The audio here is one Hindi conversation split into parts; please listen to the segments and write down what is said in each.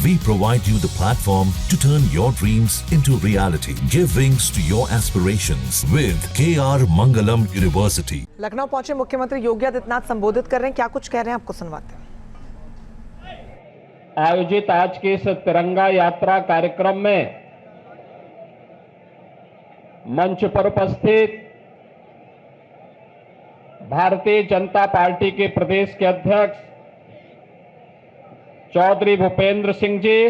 We provide you the platform to turn your dreams into reality. Give wings to your aspirations with KR Mangalam University. Lucknow पहुंचे मुख्यमंत्री योगी आदित्यनाथ संबोधित कर रहे हैं, क्या कुछ कह रहे हैं आपको सुनवाते हैं। आयोजित आज के इस तिरंगा यात्रा कार्यक्रम में मंच पर उपस्थित भारतीय जनता पार्टी के प्रदेश के अध्यक्ष चौधरी भूपेंद्र सिंह जी,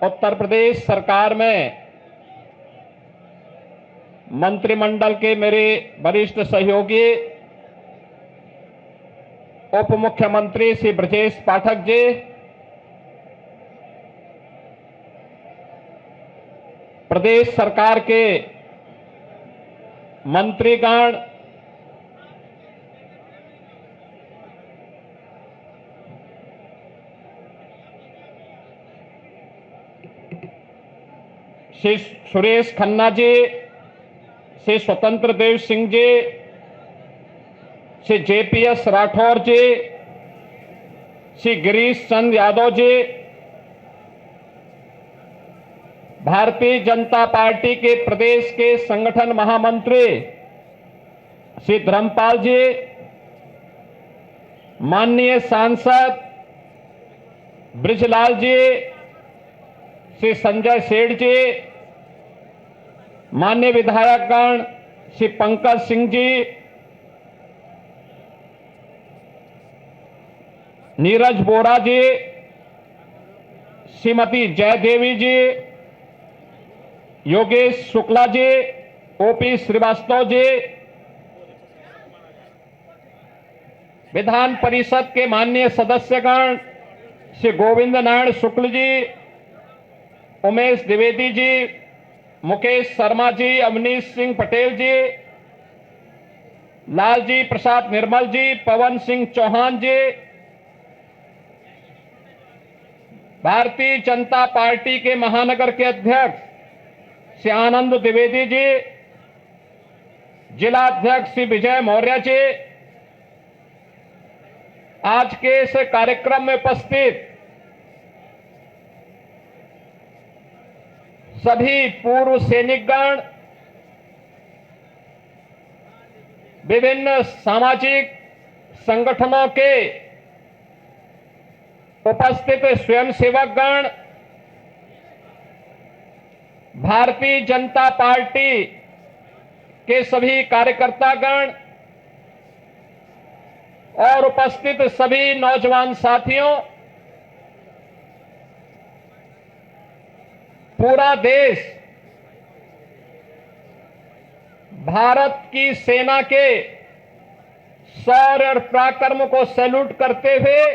उत्तर प्रदेश सरकार में मंत्रिमंडल के मेरे वरिष्ठ सहयोगी उप मुख्यमंत्री श्री ब्रजेश पाठक जी, प्रदेश सरकार के मंत्रीगण, श्री सुरेश खन्ना जी, श्री स्वतंत्र देव सिंह जी, श्री जेपीएस राठौर जी, श्री गिरीश चंद यादव जी, भारतीय जनता पार्टी के प्रदेश के संगठन महामंत्री श्री धर्मपाल जी, माननीय सांसद ब्रिजलाल जी, श्री संजय सेठ जी, माननीय विधायकगण श्री पंकज सिंह जी, नीरज बोरा जी, श्रीमती जयदेवी जी, योगेश शुक्ला जी, ओपी श्रीवास्तव जी, विधान परिषद के माननीय सदस्यगण श्री गोविंद नारायण शुक्ल जी, उमेश द्विवेदी जी, मुकेश शर्मा जी, अवनीश सिंह पटेल जी, लालजी प्रसाद निर्मल जी, पवन सिंह चौहान जी, भारतीय जनता पार्टी के महानगर के अध्यक्ष श्री आनंद द्विवेदी जी, जिला अध्यक्ष श्री विजय मौर्य जी, आज के इस कार्यक्रम में उपस्थित सभी पूर्व सैनिकगण, विभिन्न सामाजिक संगठनों के उपस्थित स्वयंसेवकगण, भारतीय जनता पार्टी के सभी कार्यकर्तागण और उपस्थित सभी नौजवान साथियों, पूरा देश भारत की सेना के शौर्य और पराक्रम को सैल्यूट करते हुए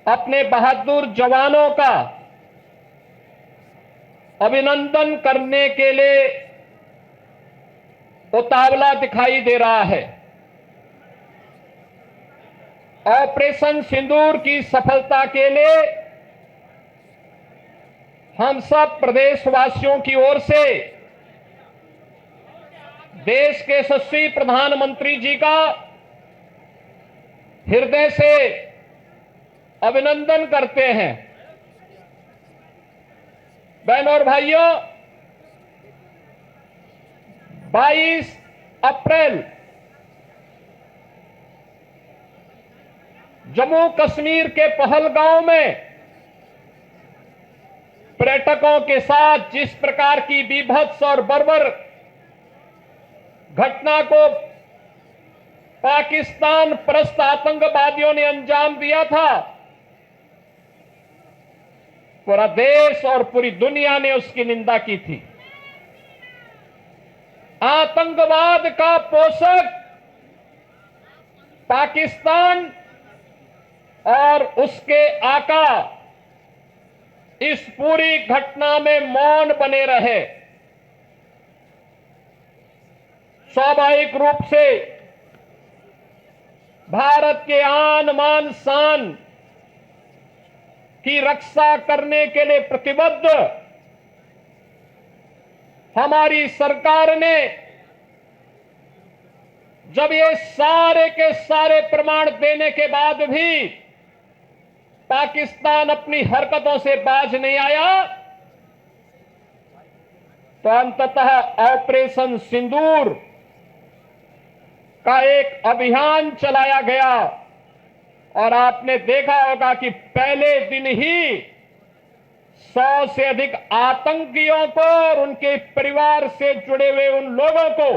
अपने बहादुर जवानों का अभिनंदन करने के लिए उतावला दिखाई दे रहा है। ऑपरेशन सिंदूर की सफलता के लिए हम सब प्रदेशवासियों की ओर से देश के यशस्वी प्रधानमंत्री जी का हृदय से अभिनंदन करते हैं। बहनों और भाइयों, 22 अप्रैल जम्मू कश्मीर के पहलगांव में पर्यटकों के साथ जिस प्रकार की बीभत्स और बर्बर घटना को पाकिस्तान परस्त आतंकवादियों ने अंजाम दिया था, पूरा देश और पूरी दुनिया ने उसकी निंदा की थी। आतंकवाद का पोषक पाकिस्तान और उसके आका इस पूरी घटना में मौन बने रहे। स्वाभाविक रूप से भारत के आन मान शान की रक्षा करने के लिए प्रतिबद्ध हमारी सरकार ने जब ये सारे के सारे प्रमाण देने के बाद भी पाकिस्तान अपनी हरकतों से बाज नहीं आया, तो अंततः ऑपरेशन सिंदूर का एक अभियान चलाया गया और आपने देखा होगा कि पहले दिन ही 100 से अधिक आतंकियों को और उनके परिवार से जुड़े हुए उन लोगों को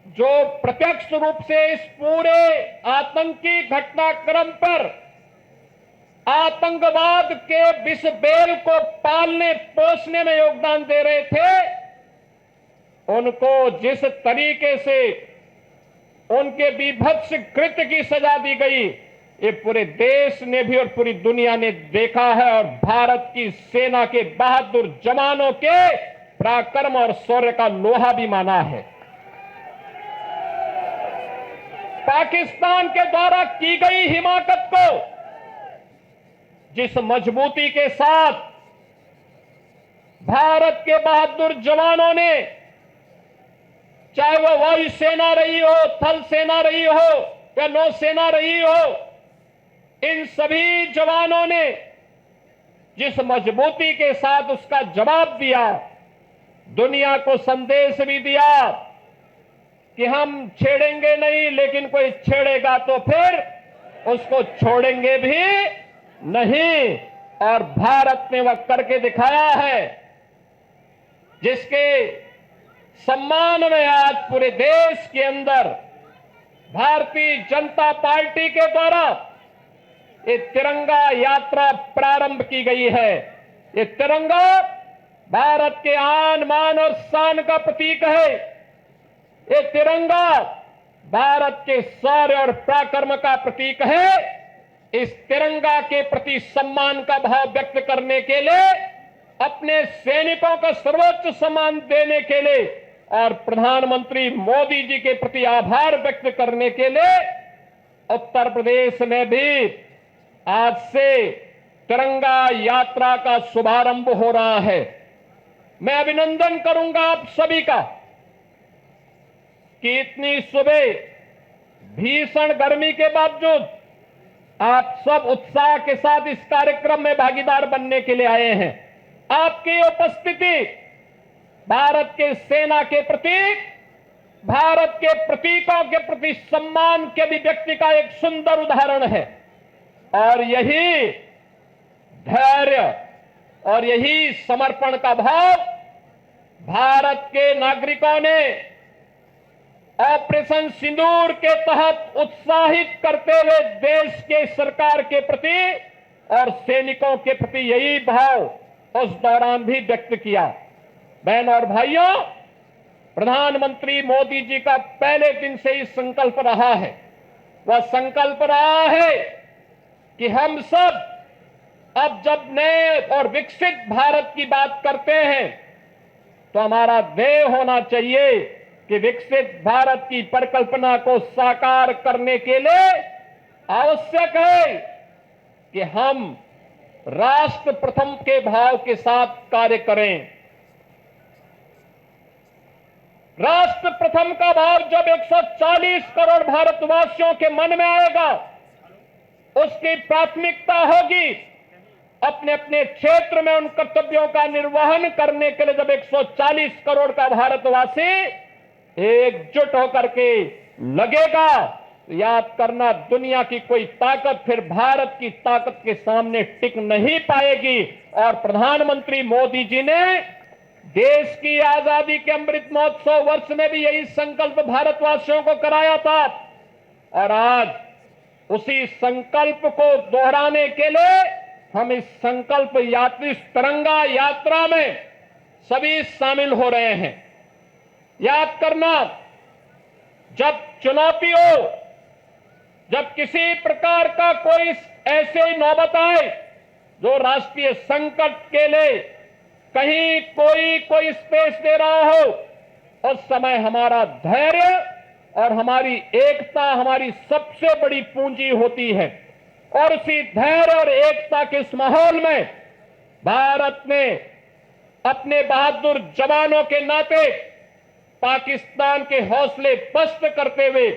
जो प्रत्यक्ष रूप से इस पूरे आतंकी घटनाक्रम पर आतंकवाद के विष बेल को पालने पोषने में योगदान दे रहे थे, उनको जिस तरीके से उनके बीभत्स कृत्य की सजा दी गई, ये पूरे देश ने भी और पूरी दुनिया ने देखा है और भारत की सेना के बहादुर जवानों के पराक्रम और शौर्य का लोहा भी माना है। पाकिस्तान के द्वारा की गई हिमाकत को जिस मजबूती के साथ भारत के बहादुर जवानों ने, चाहे वो वायुसेना रही हो, थल सेना रही हो या नौसेना रही हो, इन सभी जवानों ने जिस मजबूती के साथ उसका जवाब दिया, दुनिया को संदेश भी दिया कि हम छेड़ेंगे नहीं, लेकिन कोई छेड़ेगा तो फिर उसको छोड़ेंगे भी नहीं। और भारत ने वह करके दिखाया है जिसके सम्मान में आज पूरे देश के अंदर भारतीय जनता पार्टी के द्वारा ये तिरंगा यात्रा प्रारंभ की गई है। ये तिरंगा भारत के आन मान और शान का प्रतीक है। ये तिरंगा भारत के शौर्य और पराक्रम का प्रतीक है। इस तिरंगा के प्रति सम्मान का भाव व्यक्त करने के लिए, अपने सैनिकों को सर्वोच्च सम्मान देने के लिए और प्रधानमंत्री मोदी जी के प्रति आभार व्यक्त करने के लिए उत्तर प्रदेश में भी आज से तिरंगा यात्रा का शुभारंभ हो रहा है। मैं अभिनंदन करूंगा आप सभी का कि इतनी सुबह भीषण गर्मी के बावजूद आप सब उत्साह के साथ इस कार्यक्रम में भागीदार बनने के लिए आए हैं। आपकी उपस्थिति भारत के सेना के प्रतीक, भारत के प्रतीकों के प्रति सम्मान के अभिव्यक्ति का एक सुंदर उदाहरण है। और यही धैर्य और यही समर्पण का भाव भारत के नागरिकों ने ऑपरेशन सिंदूर के तहत उत्साहित करते हुए देश के सरकार के प्रति और सैनिकों के प्रति यही भाव उस दौरान भी व्यक्त किया। बहन और भाइयों, प्रधानमंत्री मोदी जी का पहले दिन से ही संकल्प रहा है, वह संकल्प रहा है कि हम सब अब जब नए और विकसित भारत की बात करते हैं तो हमारा ध्येय होना चाहिए कि विकसित भारत की परिकल्पना को साकार करने के लिए आवश्यक है कि हम राष्ट्र प्रथम के भाव के साथ कार्य करें। राष्ट्र प्रथम का भाव जब 140 करोड़ भारतवासियों के मन में आएगा, उसकी प्राथमिकता होगी अपने अपने क्षेत्र में उन कर्तव्यों का निर्वहन करने के लिए। जब 140 करोड़ का भारतवासी एकजुट होकर के लगेगा, याद करना, दुनिया की कोई ताकत फिर भारत की ताकत के सामने टिक नहीं पाएगी। और प्रधानमंत्री मोदी जी ने देश की आजादी के अमृत महोत्सव वर्ष में भी यही संकल्प भारतवासियों को कराया था। और आज उसी संकल्प को दोहराने के लिए हम इस संकल्प यात्री तिरंगा यात्रा में सभी शामिल हो रहे हैं। याद करना, जब चुनौती हो, जब किसी प्रकार का कोई ऐसे नौबत आए जो राष्ट्रीय संकट के लिए कहीं कोई स्पेस दे रहा हो, उस समय हमारा धैर्य और हमारी एकता हमारी सबसे बड़ी पूंजी होती है। और उसी धैर्य और एकता के इस माहौल में भारत ने अपने बहादुर जवानों के नाते पाकिस्तान के हौसले पस्त करते हुए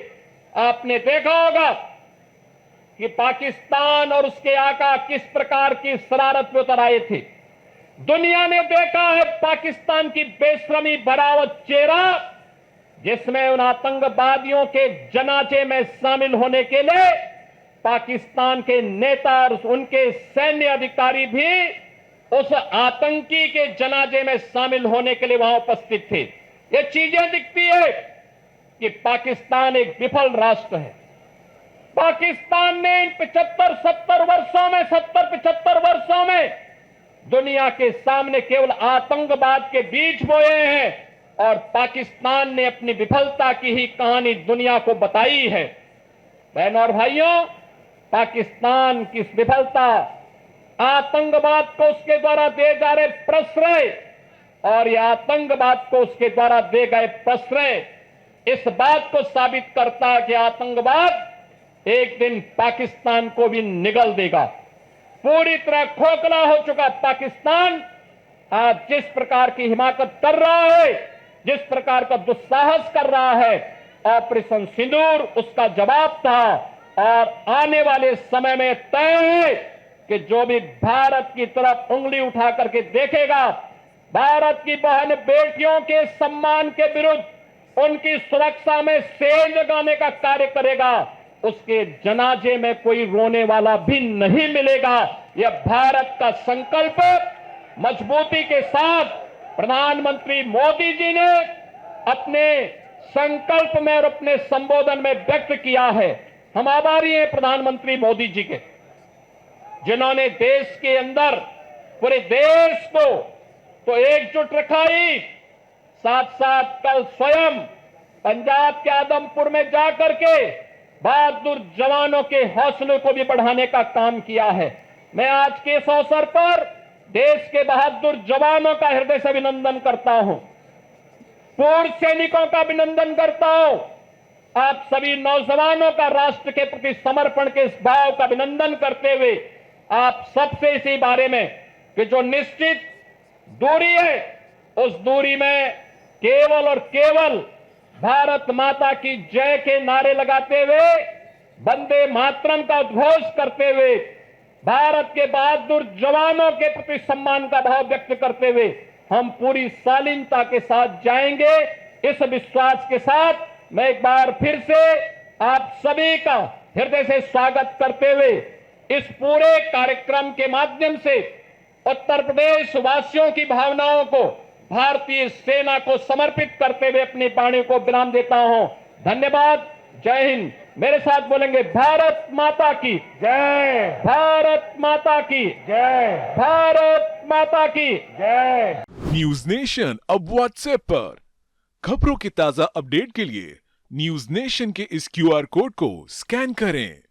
आपने देखा होगा कि पाकिस्तान और उसके आका किस प्रकार की शरारत में उतर आए थे। दुनिया ने देखा है पाकिस्तान की बेशरमी भरा चेहरा, जिसमें उन आतंकवादियों के जनाजे में शामिल होने के लिए पाकिस्तान के नेता और उनके सैन्य अधिकारी भी उस आतंकी के जनाजे में शामिल होने के लिए वहां उपस्थित थे। ये चीजें दिखती है कि पाकिस्तान एक विफल राष्ट्र है। पाकिस्तान ने इन 75 वर्षों में दुनिया के सामने केवल आतंकवाद के बीज बोए हैं और पाकिस्तान ने अपनी विफलता की ही कहानी दुनिया को बताई है। बहनों और भाइयों, पाकिस्तान की इस विफलता, आतंकवाद को उसके द्वारा दिए जा रहे प्रश्रय और यह आतंकवाद को उसके द्वारा दिए गए प्रश्रय इस बात को साबित करता है कि आतंकवाद एक दिन पाकिस्तान को भी निगल देगा। पूरी तरह खोखला हो चुका पाकिस्तान आज जिस प्रकार की हिमाकत कर रहा है, जिस प्रकार का दुस्साहस कर रहा है, ऑपरेशन सिंदूर उसका जवाब था। और आने वाले समय में तय है कि जो भी भारत की तरफ उंगली उठा करके देखेगा, भारत की बहन बेटियों के सम्मान के विरुद्ध उनकी सुरक्षा में सेंध लगाने का कार्य करेगा, उसके जनाजे में कोई रोने वाला भी नहीं मिलेगा। यह भारत का संकल्प मजबूती के साथ प्रधानमंत्री मोदी जी ने अपने संकल्प में और अपने संबोधन में व्यक्त किया है। हम आभारी हैं प्रधानमंत्री मोदी जी के, जिन्होंने देश के अंदर पूरे देश को तो एकजुट रखा ही, साथ साथ कल स्वयं पंजाब के आदमपुर में जाकर के बहादुर जवानों के हौसले को भी बढ़ाने का काम किया है। मैं आज के इस अवसर पर देश के बहादुर जवानों का हृदय से अभिनंदन करता हूं, पूर्व सैनिकों का अभिनंदन करता हूं। आप सभी नौजवानों का राष्ट्र के प्रति समर्पण के इस भाव का अभिनंदन करते हुए आप सबसे इसी बारे में कि जो निश्चित दूरी है, उस दूरी में केवल और केवल भारत माता की जय के नारे लगाते हुए, वंदे मातरम का उद्घोष करते हुए, भारत के बहादुर जवानों के प्रति सम्मान का भाव व्यक्त करते हुए हम पूरी शालीनता के साथ जाएंगे। इस विश्वास के साथ मैं एक बार फिर से आप सभी का हृदय से स्वागत करते हुए इस पूरे कार्यक्रम के माध्यम से उत्तर प्रदेश वासियों की भावनाओं को भारतीय सेना को समर्पित करते हुए अपनी वाणी को विराम देता हूं। धन्यवाद। जय हिंद। मेरे साथ बोलेंगे भारत माता की जय, भारत माता की जय, भारत माता की जय। न्यूज नेशन अब व्हाट्सएप पर खबरों की ताजा अपडेट के लिए न्यूज नेशन के इस QR कोड को स्कैन करें